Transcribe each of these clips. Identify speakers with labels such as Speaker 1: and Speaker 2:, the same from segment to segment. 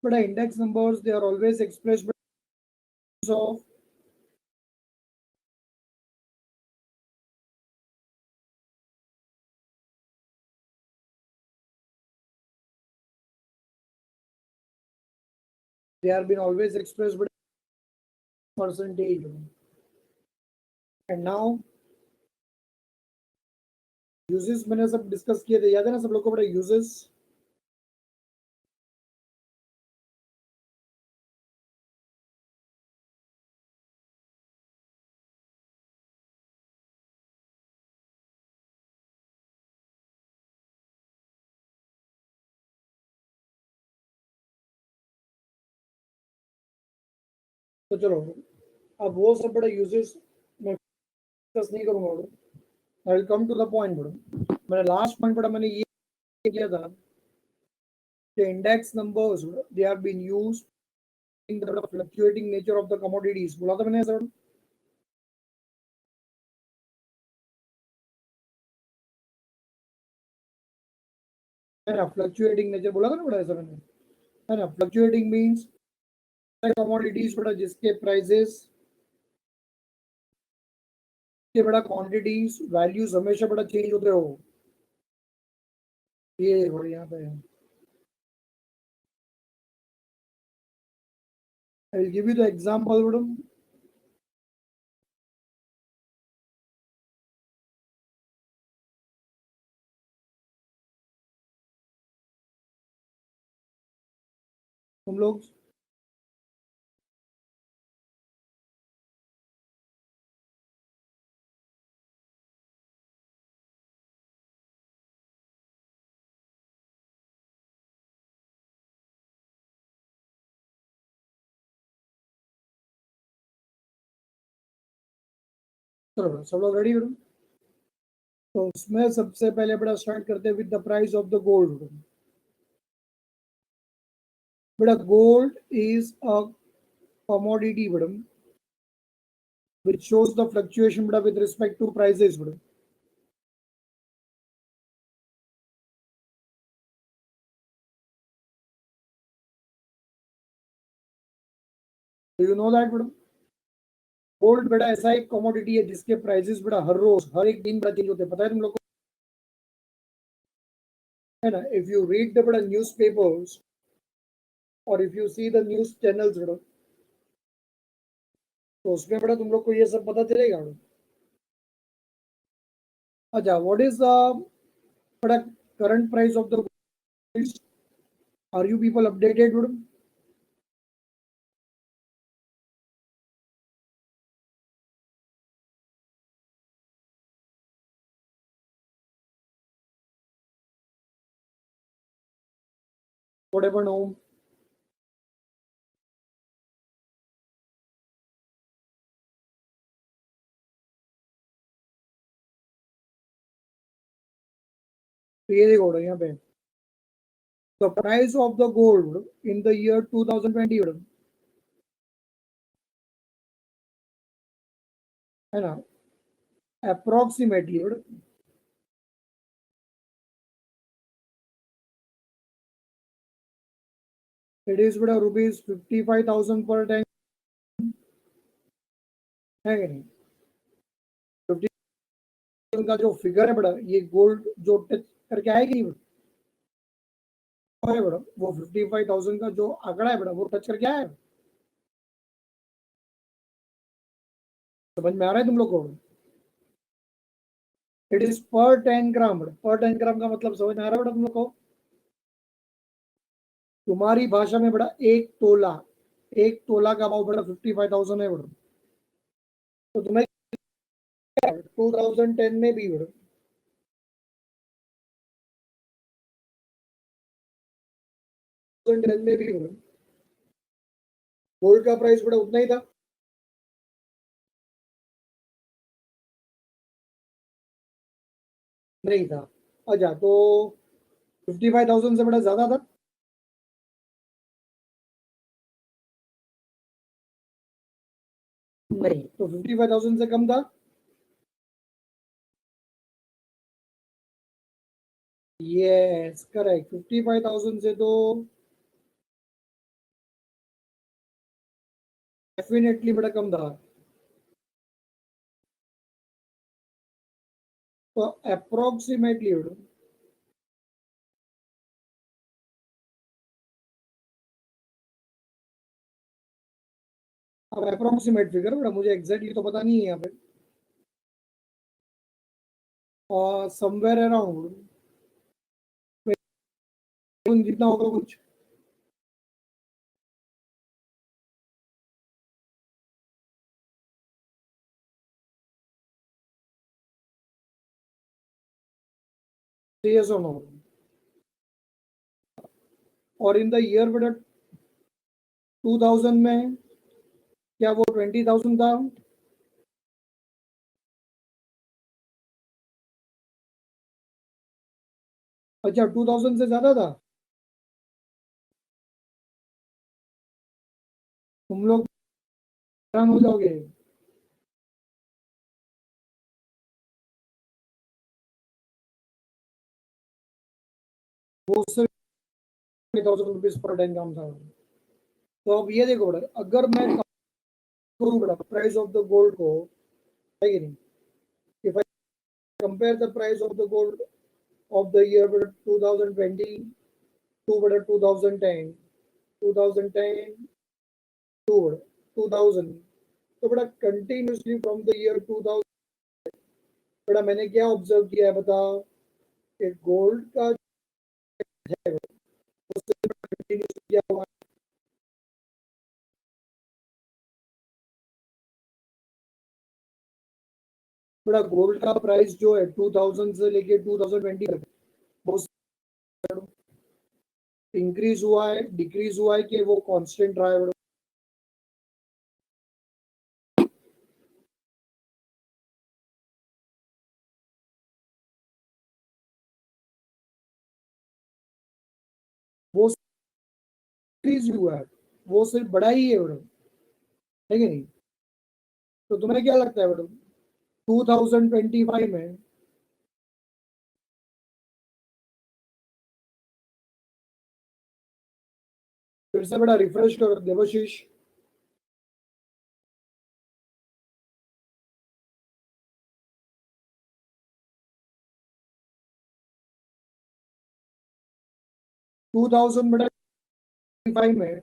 Speaker 1: But the index numbers, they are always expressed by of they are been always expressed by percentage. And now uses मैंने सब discuss किए थे, याद है ना सब लोग को? बड़ा uses तो चलो अब वो सब बड़ा uses मैं डिस्कस नहीं करूंगा. I will come to the point. बड़ा मैंने लास्ट पॉइंट बड़ा मैंने ये किया था the index numbers they are being used in the fluctuating nature of the commodities. बोला था मैंने ऐसा? है ना, फ्लक्चुएटिंग नेचर बोला था ना बड़ा ऐसा मैंने, है ना. फ्लक्चुएटिंग मींस कमोडिटीज बड़ा जिसके प्राइसेस के बड़ा क्वांटिटीज वैल्यूज हमेशा बड़ा चेंज होते हो. ये बड़ा यहाँ पे I will give you the example. बड़ा तुम लोग चलो सब लोग रेडी हो? तो उसमें सबसे पहले बड़ा स्टार्ट करते हैं with the price of the gold. बड़ा गोल्ड इज अ commodity बड़ा which shows the fluctuation बड़ा with respect to prices. बड़ा do you know that? बड़ा गोल्ड बड़ा ऐसा एक कमोडिटी है जिसके प्राइसेस बड़ा हर रोज हर एक दिन बड़ा चेंज होते हैं. पता है तुम लोग को? है ना. इफ यू रीड द बड़ा न्यूज़पेपर्स और if you see the news channels बड़ा तो उसमें बड़ा तुम लोग को ये सब पता चलेगा. अच्छा, व्हाट इज द बड़ा current price of the gold? Are you people updated? Whatever know. तो ये देखो यहाँ पे the price of the gold in the year 2020 है ना, approximately it is बड़ा rupees 55,000 per time. है कि नहीं? 50,000 का जो फिगर है बड़ा ये गोल्ड जो टच करके आएगी है बड़ा वो 55,000 का जो आंकड़ा है बड़ा वो टच करके आया. समझ में आ रहा है तुम लोग को? इट इज पर 10 ग्राम. पर 10 ग्राम का मतलब समझ में आ रहा है बड़ा तुम लोग को? तुम्हारी भाषा में बड़ा एक तोला का भाव बड़ा 55,000 है बड़ा. तो तुम्हें 2010 में भी बड़ा 2010 में भी बड़ा गोल्ड का प्राइस बड़ा उतना ही था. नहीं था. अच्छा, तो 55,000 से बड़ा ज्यादा था. नहीं, तो 55,000 से कम था. Yes correct. 55,000 से तो डेफिनेटली बड़ा कम था। तो अप्रोक्सीमेटली अब अप्रोक्सीमेट फिगर बड़ा मुझे एग्जैक्टली तो पता नहीं है यहाँ पे, और समवेयर अराउंड जितना होगा कुछ। yes or no? और इन द ईयर बेटा 2000 में क्या वो 20,000 था? अच्छा 2000 से ज्यादा था। तुम लोग हैरान हो जाओगे। वो सिर्फ 20,000 रुपीज पर डे इनकम था। तो अब ये देखो बेटा, अगर मैं करूँ बेटा प्राइस ऑफ द गोल्ड को, है कि नहीं, if I compare the price of the gold of the year बेटा 2020 टू बेटा 2010, 2010 टू बेटा 2000, तो बेटा कंटिन्यूसली फ्रॉम द ईयर 2000 बेटा मैंने क्या ऑब्जर्व किया है बताओ, कि गोल्ड का है उससे कंटिन्यूस किया हुआ है। बड़ा गोल्ड का प्राइस जो है 2000 से लेके 2020 तक वो इंक्रीज हुआ है, डिक्रीज हुआ है, कि वो कांस्टेंट रहा है? वो इंक्रीज हुआ है, वो सिर्फ बढ़ा ही है मैडम, है कि नहीं? तो तुम्हें क्या लगता है मैडम 2025 में फिर से बड़ा रिफ्रेश करो देवशीष। 2000 बेटा 25 में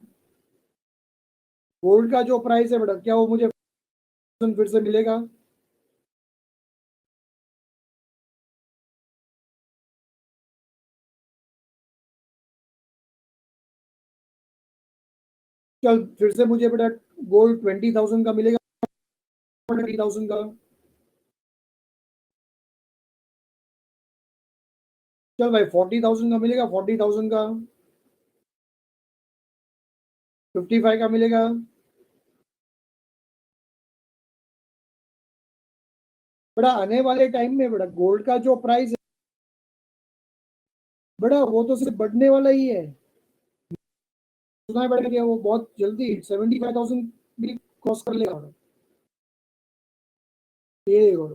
Speaker 1: गोल्ड का जो प्राइस है बेटा, क्या वो मुझे फिर से मिलेगा? चल फिर से मुझे बेटा गोल्ड 20,000 का मिलेगा, 20,000 का? चल भाई 40,000 का मिलेगा, 40,000 का? 55 का मिलेगा? बड़ा आने वाले टाइम में बड़ा गोल्ड का जो प्राइस है बड़ा, वो तो सिर्फ बढ़ने वाला ही है। सुना है बड़ा क्या वो बहुत जल्दी 75,000 भी क्रॉस कर लेगा। ये देखो,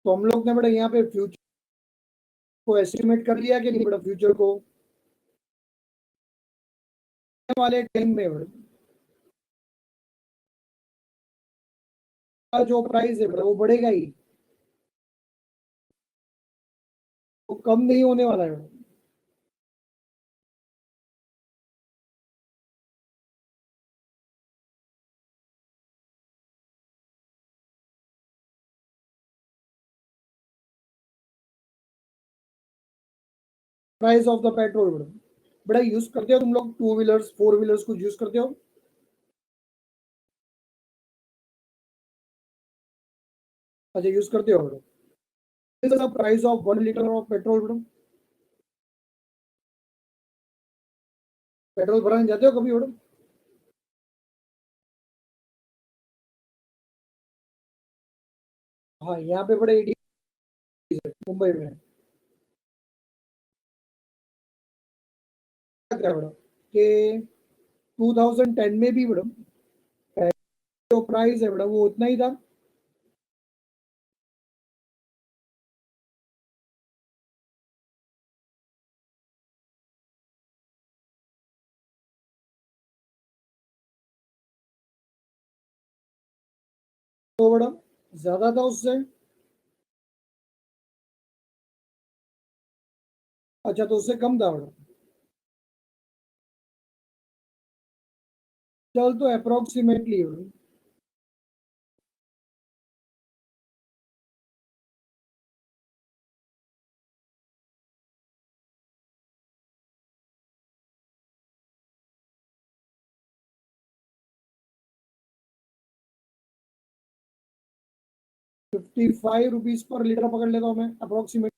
Speaker 1: तो हम लोग ने बड़ा यहाँ पे फ्यूचर को एस्टिमेट कर लिया कि नहीं बड़ा, फ्यूचर को आने वाले टाइम में बड़ा का जो प्राइस है बड़ा वो बढ़ेगा ही, वो कम नहीं होने वाला है। प्राइस ऑफ द पेट्रोल बड़ा, बड़ा यूज करते हो तुम लोग टू व्हीलर्स फोर व्हीलर्स कुछ यूज करते हो? अच्छा यूज करते हो बड़ा। Price of 1 litre of petrol बड़ा, पेट्रोल भराने जाते हो कभी बड़ा? हाँ यहाँ पे बड़े 80 मुंबई में क्या बड़ा, कि 2010 में भी बड़ा जो प्राइस है बड़ा वो उतना ही था। तो बड़ा ज्यादा था उससे। अच्छा, तो उससे कम था बड़ा। चल तो अप्रोक्सीमेटली 55 रुपीज पर लीटर पकड़ लेता हूँ मैं अप्रोक्सीमेट।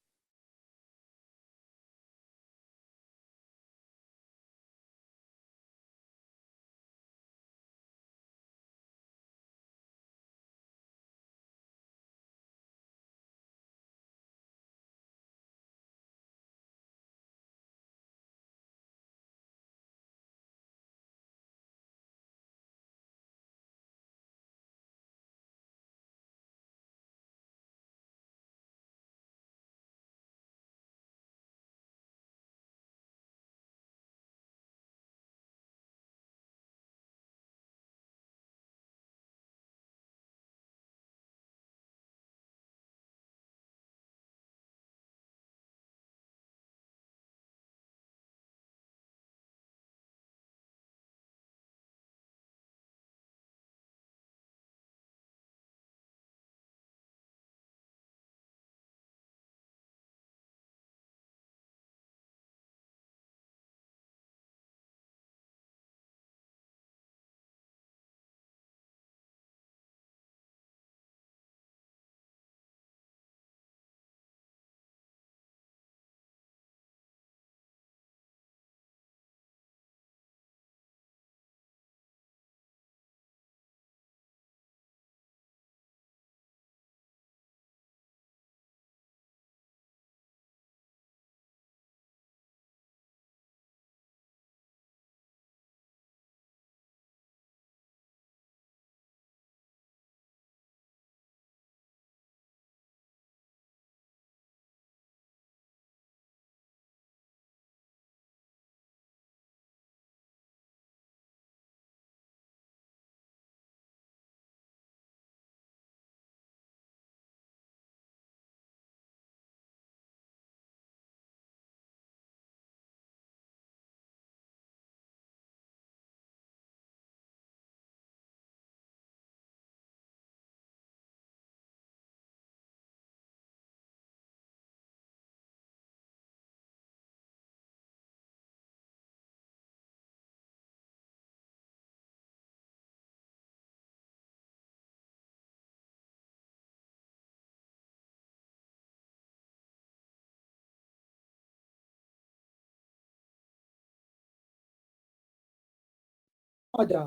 Speaker 1: अच्छा,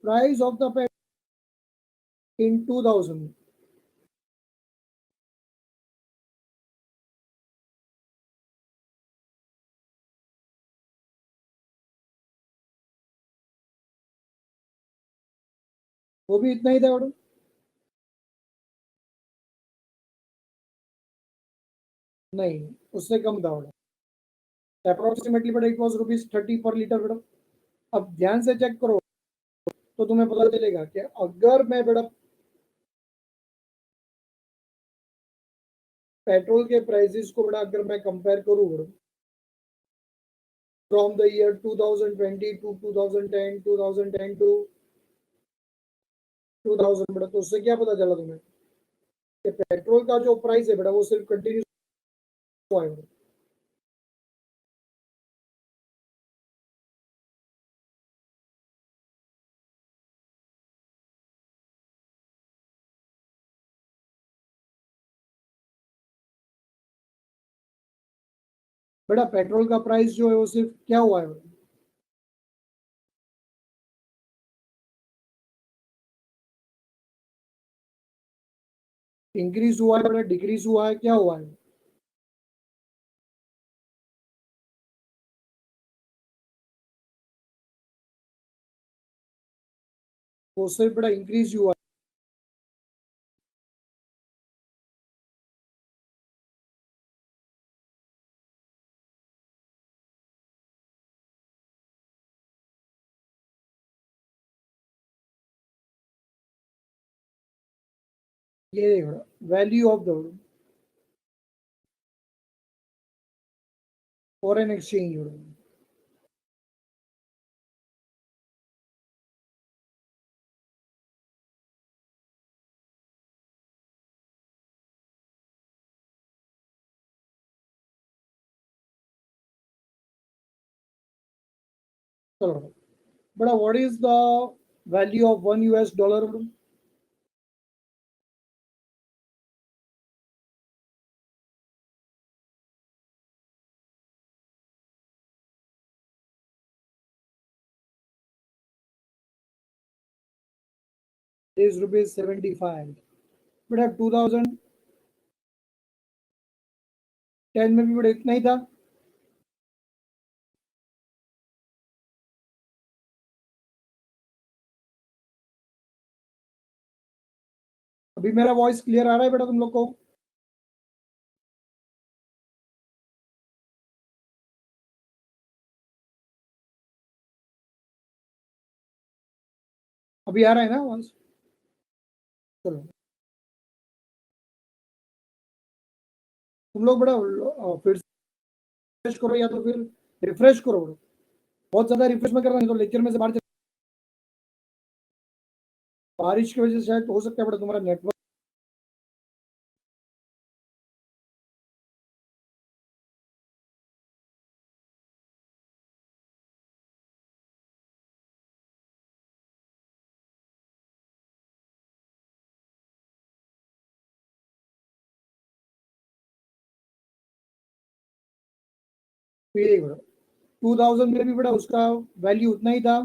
Speaker 1: प्राइस ऑफ द पेट इन 2000। वो भी इतना ही था बड़ा। नहीं, उससे कम था बड़ा। अप्रोक्सीमेटली बड़ा इट वॉज रुपीज 30 पर लीटर बड़ा। अब ध्यान से चेक करो तो तुम्हें पता चलेगा कि अगर मैं बड़ा पेट्रोल के प्राइसेस को बड़ा अगर मैं कंपेयर करूँ बड़ा from the year 2020 to 2010, 2010 to 2000 बड़ा, तो उससे क्या पता चला तुम्हें कि पेट्रोल का जो प्राइस है बड़ा वो सिर्फ कंटिन्यू हुआ है बड़ा। बड़ा पेट्रोल का प्राइस जो है वो सिर्फ क्या हुआ है बड़ा, इंक्रीज हुआ है बड़ा, डिक्रीज हुआ है, क्या हुआ है? वो सिर्फ बड़ा इंक्रीज हुआ है। ये value of the foreign exchange चलो बड़ा what is the value of $1 is rupees 75 बड़ा 2010 में भी बड़ा इतना ही था। अभी मेरा वॉइस क्लियर आ रहा है बेटा तुम लोग को? अभी आ रहा है ना आवाज? चलो तुम लोग बड़ा फिर रिफ्रेश करो या तो फिर रिफ्रेश करो बड़ा। बहुत ज्यादा रिफ्रेश में करना नहीं तो लेक्चर में से बाहर बारिश की वजह से शायद हो सकता है बड़ा तुम्हारा नेटवर्क बड़ा 2000 में भी बड़ा उसका वैल्यू उतना ही था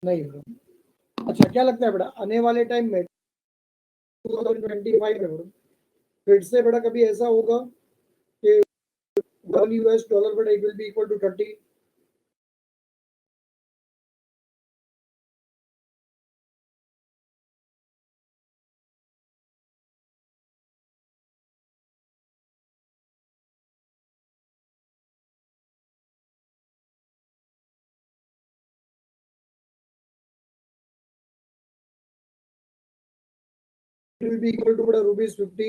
Speaker 1: नहीं बड़ा। अच्छा क्या लगता है बड़ा आने वाले टाइम में 2025 में बड़ा फिर से बड़ा कभी ऐसा होगा कि $1 बड़ा it will be equal to 30? It will be equal to बड़ा rupees 50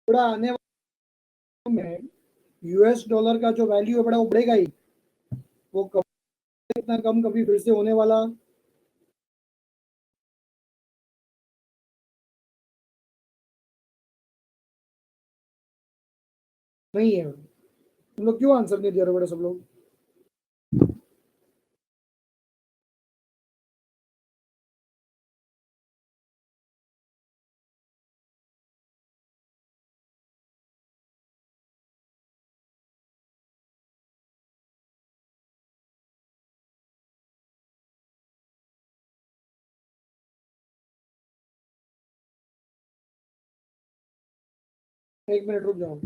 Speaker 1: थोड़ा आने वाले में यूएस डॉलर का जो वैल्यू है बड़ा वो बढ़ेगा ही, वो कभी इतना कम कभी फिर से होने वाला नहीं है। तुम लोग क्यों आंसर नहीं दे रहे बड़े सब लोग? एक मिनट रुक जाओ।